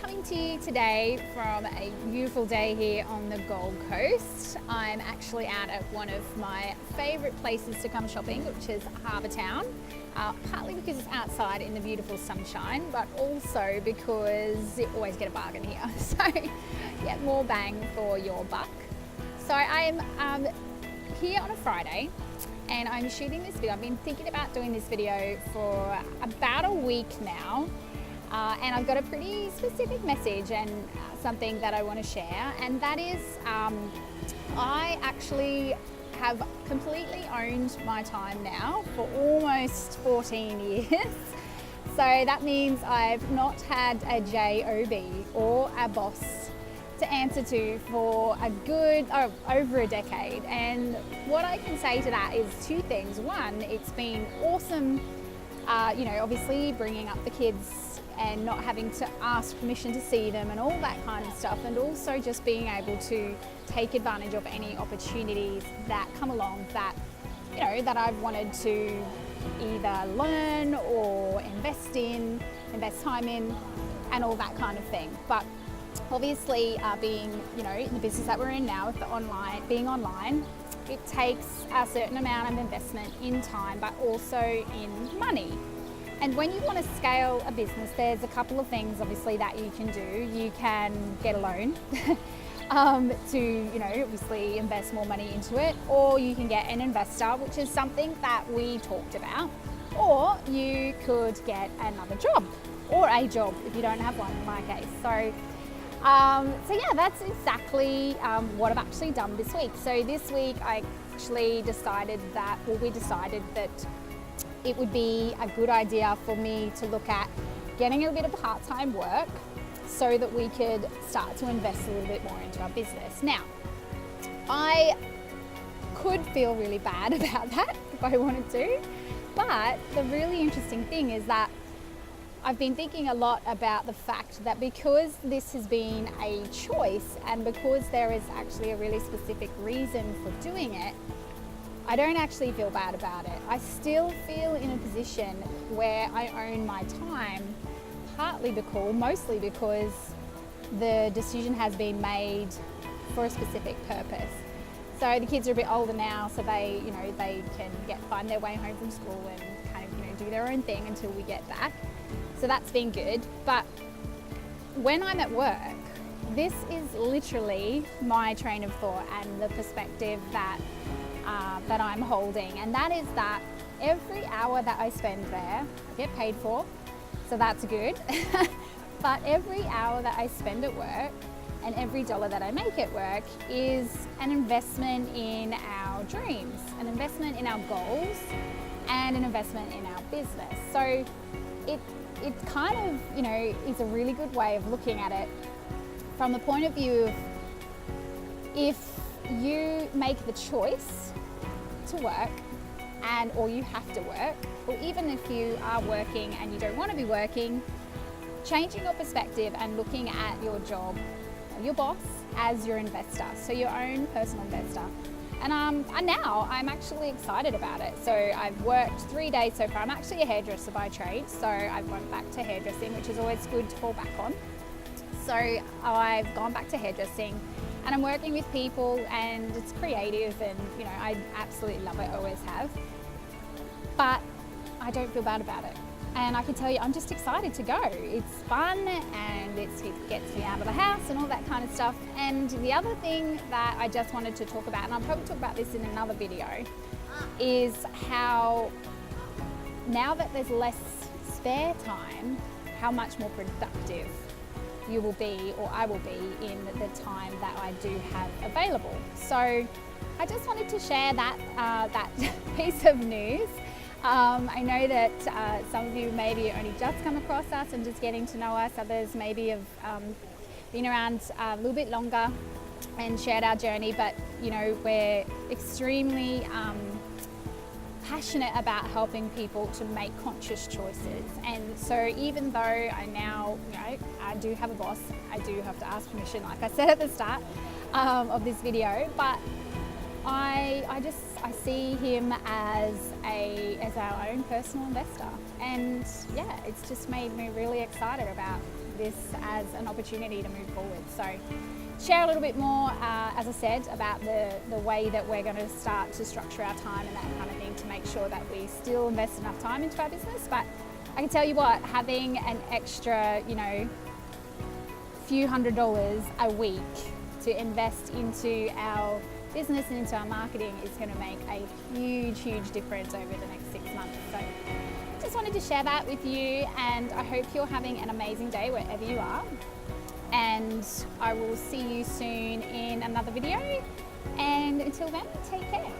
coming to you today from a beautiful day here on the Gold Coast. I'm actually out at one of my favourite places to come shopping, which is Harbour Town. Partly because it's outside in the beautiful sunshine, but also because you always get a bargain here. So get more bang for your buck. So I'm here on a Friday and I'm shooting this video. I've been thinking about doing this video for about a week now. And I've got a pretty specific message and something that I want to share, and that is I actually have completely owned my time now for almost 14 years. So that means I've not had a JOB or a boss to answer to for a good over a decade. And what I can say to that is two things. One, it's been awesome, obviously bringing up the kids and not having to ask permission to see them and all that kind of stuff, and also just being able to take advantage of any opportunities that come along that that I've wanted to either learn or invest time in and all that kind of thing. But obviously being in the business that we're in now with being online, it takes a certain amount of investment in time but also in money. And when you want to scale a business, there's a couple of things obviously that you can do. You can get a loan to obviously invest more money into it, or you can get an investor, which is something that we talked about, or you could get another job or a job if you don't have one in my case. So yeah, that's exactly what I've actually done this week. So this week I actually decided that it would be a good idea for me to look at getting a bit of part-time work so that we could start to invest a little bit more into our business. Now, I could feel really bad about that if I wanted to, but the really interesting thing is that I've been thinking a lot about the fact that because this has been a choice and because there is actually a really specific reason for doing it, I don't actually feel bad about it. I still feel in a position where I own my time, mostly because the decision has been made for a specific purpose. So the kids are a bit older now, so they can find their way home from school and kind of do their own thing until we get back. So that's been good. But when I'm at work, this is literally my train of thought and the perspective that I'm holding, and that is that every hour that I spend there, I get paid for, so that's good. But every hour that I spend at work and every dollar that I make at work is an investment in our dreams, an investment in our goals, and an investment in our business. So it kind of is a really good way of looking at it from the point of view of, if you make the choice to work or you have to work, or even if you are working and you don't want to be working, changing your perspective and looking at your job, your boss, as your investor, so your own personal investor. And now I'm actually excited about it. So I've worked 3 days so far. I'm actually a hairdresser by trade, so I've gone back to hairdressing, which is always good to fall back on. So I've gone back to hairdressing and I'm working with people, and it's creative, and I absolutely love it, I always have. But I don't feel bad about it. And I can tell you, I'm just excited to go. It's fun and it gets me out of the house and all that kind of stuff. And the other thing that I just wanted to talk about, and I'll probably talk about this in another video, is how now that there's less spare time, how much more productive you will be, or I will be, in the time that I do have available. So I just wanted to share that piece of news. I know that some of you maybe only just come across us and just getting to know us. Others maybe have been around a little bit longer and shared our journey, but we're extremely passionate about helping people to make conscious choices. And so even though I now, I do have a boss, I do have to ask permission, like I said at the start of this video, but I see him as our own personal investor. And yeah, it's just made me really excited about this as an opportunity to move forward. So share a little bit more, as I said, about the way that we're going to start to structure our time and that kind of thing to make sure that we still invest enough time into our business. But I can tell you what, having an extra, few $100s a week to invest into our business and into our marketing is going to make a huge difference over the next 6 months. So just wanted to share that with you, and I hope you're having an amazing day wherever you are. And I will see you soon in another video. And until then, take care.